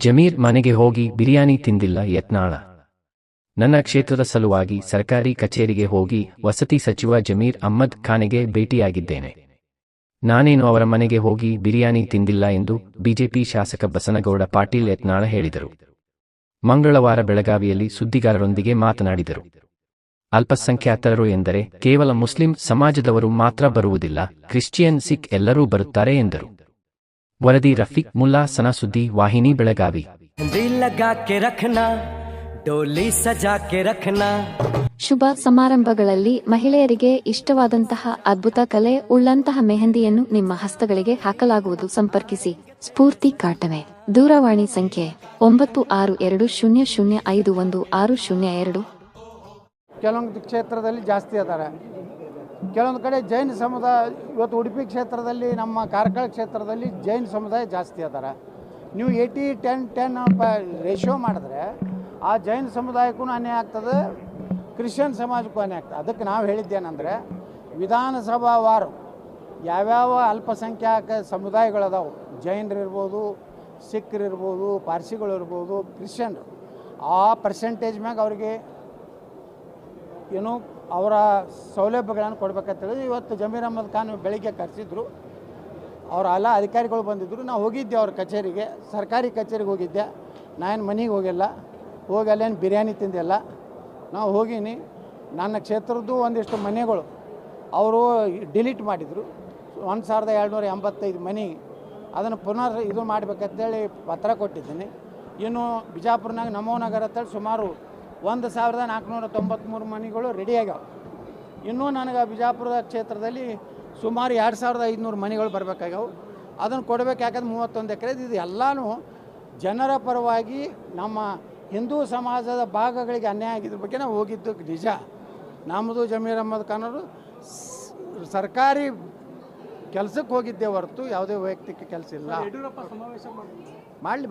ಜಮೀರ್ ಮನೆಗೆ ಹೋಗಿ ಬಿರಿಯಾನಿ ತಿಂದಿಲ್ಲ ಯತ್ನಾಳ. ನನ್ನ ಕ್ಷೇತ್ರದ ಸಲುವಾಗಿ ಸರ್ಕಾರಿ ಕಚೇರಿಗೆ ಹೋಗಿ ವಸತಿ ಸಚಿವ ಜಮೀರ್ ಅಹ್ಮದ್ ಖಾನ್ಗೆ ಭೇಟಿಯಾಗಿದ್ದೇನೆ. ನಾನೇನು ಅವರ ಮನೆಗೆ ಹೋಗಿ ಬಿರಿಯಾನಿ ತಿಂದಿಲ್ಲ ಎಂದು ಬಿಜೆಪಿ ಶಾಸಕ ಬಸನಗೌಡ ಪಾಟೀಲ್ ಯತ್ನಾಳ ಹೇಳಿದರು. ಮಂಗಳವಾರ ಬೆಳಗಾವಿಯಲ್ಲಿ ಸುದ್ದಿಗಾರರೊಂದಿಗೆ ಮಾತನಾಡಿದರು. ಅಲ್ಪಸಂಖ್ಯಾತರು ಎಂದರೆ ಕೇವಲ ಮುಸ್ಲಿಂ ಸಮಾಜದವರು ಮಾತ್ರ ಬರುವುದಿಲ್ಲ, ಕ್ರಿಶ್ಚಿಯನ್, ಸಿಖ್ ಎಲ್ಲರೂ ಬರುತ್ತಾರೆ ಎಂದರು. ವರದಿ ರಫೀಕ್ ಮುಲ್ಲಾ, ಸನಾ ಸುದ್ದಿ ವಾಹಿನಿ, ಬೆಳಗಾವಿ. ಶುಭ ಸಮಾರಂಭಗಳಲ್ಲಿ ಮಹಿಳೆಯರಿಗೆ ಇಷ್ಟವಾದಂತಹ ಅದ್ಭುತ ಕಲೆ ಉಳ್ಳಂತಹ ಮೆಹಂದಿಯನ್ನು ನಿಮ್ಮ ಹಸ್ತಗಳಿಗೆ ಹಾಕಲಾಗುವುದು. ಸಂಪರ್ಕಿಸಿ ಸ್ಫೂರ್ತಿ ಕಾಟವೆ. ದೂರವಾಣಿ ಸಂಖ್ಯೆ 9620051602. ಕೆಲವೊಂದು ಕ್ಷೇತ್ರದಲ್ಲಿ ಜಾಸ್ತಿ ಅದಾರೆ, ಕೆಲವೊಂದು ಕಡೆ ಜೈನ ಸಮುದಾಯ. ಇವತ್ತು ಉಡುಪಿ ಕ್ಷೇತ್ರದಲ್ಲಿ, ನಮ್ಮ ಕಾರ್ಕಳ ಕ್ಷೇತ್ರದಲ್ಲಿ ಜೈನ ಸಮುದಾಯ ಜಾಸ್ತಿ ಅದಾರೆ. ನೀವು 80-10 ರೇಷಿಯೋ ಮಾಡಿದ್ರೆ ಆ ಜೈನ ಸಮುದಾಯಕ್ಕೂ ಅನ್ಯಾಯ ಆಗ್ತದೆ, ಕ್ರಿಶ್ಚಿಯನ್ ಸಮಾಜಕ್ಕೂ ಅನ್ಯಾಯ ಆಗ್ತದೆ. ಅದಕ್ಕೆ ನಾವು ಹೇಳಿದ್ದೇನೆಂದರೆ, ವಿಧಾನಸಭಾವಾರ ಯಾವ್ಯಾವ ಅಲ್ಪಸಂಖ್ಯಾತ ಸಮುದಾಯಗಳದಾವು, ಜೈನರಿರ್ಬೋದು, ಸಿಖ್ರಿರ್ಬೋದು, ಪಾರ್ಸಿಗಳಿರ್ಬೋದು, ಕ್ರಿಶ್ಚಿಯನ್ರು, ಆ ಪರ್ಸೆಂಟೇಜ್ ಮ್ಯಾಗ ಅವ್ರಿಗೆ ಏನು ಅವರ ಸೌಲಭ್ಯಗಳನ್ನು ಕೊಡಬೇಕಂತೇಳಿ ಇವತ್ತು ಜಮೀರ್ ಅಹ್ಮದ್ ಖಾನ್ ಬೆಳಿಗ್ಗೆ ಕರೆಸಿದ್ರು. ಅವರ ಎಲ್ಲ ಅಧಿಕಾರಿಗಳು ಬಂದಿದ್ದರು. ನಾವು ಹೋಗಿದ್ದೆ ಅವ್ರ ಕಚೇರಿಗೆ, ಸರ್ಕಾರಿ ಕಚೇರಿಗೆ ಹೋಗಿದ್ದೆ. ನಾನು ಮನೆಗೆ ಹೋಗಿಲ್ಲ, ಹೋಗಿ ಅಲ್ಲೇನು ಬಿರಿಯಾನಿ ತಿಂದಿಲ್ಲ. ನಾವು ಹೋಗೀನಿ. ನನ್ನ ಕ್ಷೇತ್ರದ್ದು ಒಂದಿಷ್ಟು ಮನೆಗಳು ಅವರು ಡಿಲೀಟ್ ಮಾಡಿದರು. 1285 ಮನೆ, ಅದನ್ನು ಪುನರ್ ಇದು ಮಾಡಬೇಕಂತೇಳಿ ಪತ್ರ ಕೊಟ್ಟಿದ್ದೀನಿ. ಇನ್ನು ಬಿಜಾಪುರನಾಗ ನಮೋ ನಗರ ಅಂತೇಳಿ ಸುಮಾರು 1493 ಮನೆಗಳು ರೆಡಿ ಆಗ್ಯಾವ. ಇನ್ನೂ ನನಗೆ ಬಿಜಾಪುರ ಕ್ಷೇತ್ರದಲ್ಲಿ ಸುಮಾರು 2500 ಮನೆಗಳು ಬರಬೇಕಾಗ್ಯಾವ. ಅದನ್ನು ಕೊಡಬೇಕು. ಯಾಕಂದ್ರೆ 31 ಎಕರೆ ಇದು ಎಲ್ಲನೂ ಜನರ ಪರವಾಗಿ ನಮ್ಮ ಹಿಂದೂ ಸಮಾಜದ ಭಾಗಗಳಿಗೆ ಅನ್ಯಾಯ ಆಗಿದ್ರ ಬಗ್ಗೆ ನಾವು ಹೋಗಿದ್ದು ನಿಜ. ನಮ್ಮದು ಜಮೀರ್ ಅಹ್ಮದ್ ಖಾನ್ ಅವರು ಸರ್ಕಾರಿ ಕೆಲಸಕ್ಕೆ ಹೋಗಿದ್ದೇ ಹೊರತು ಯಾವುದೇ ವೈಯಕ್ತಿಕ ಕೆಲಸ ಇಲ್ಲ. ಮಾಡಲಿ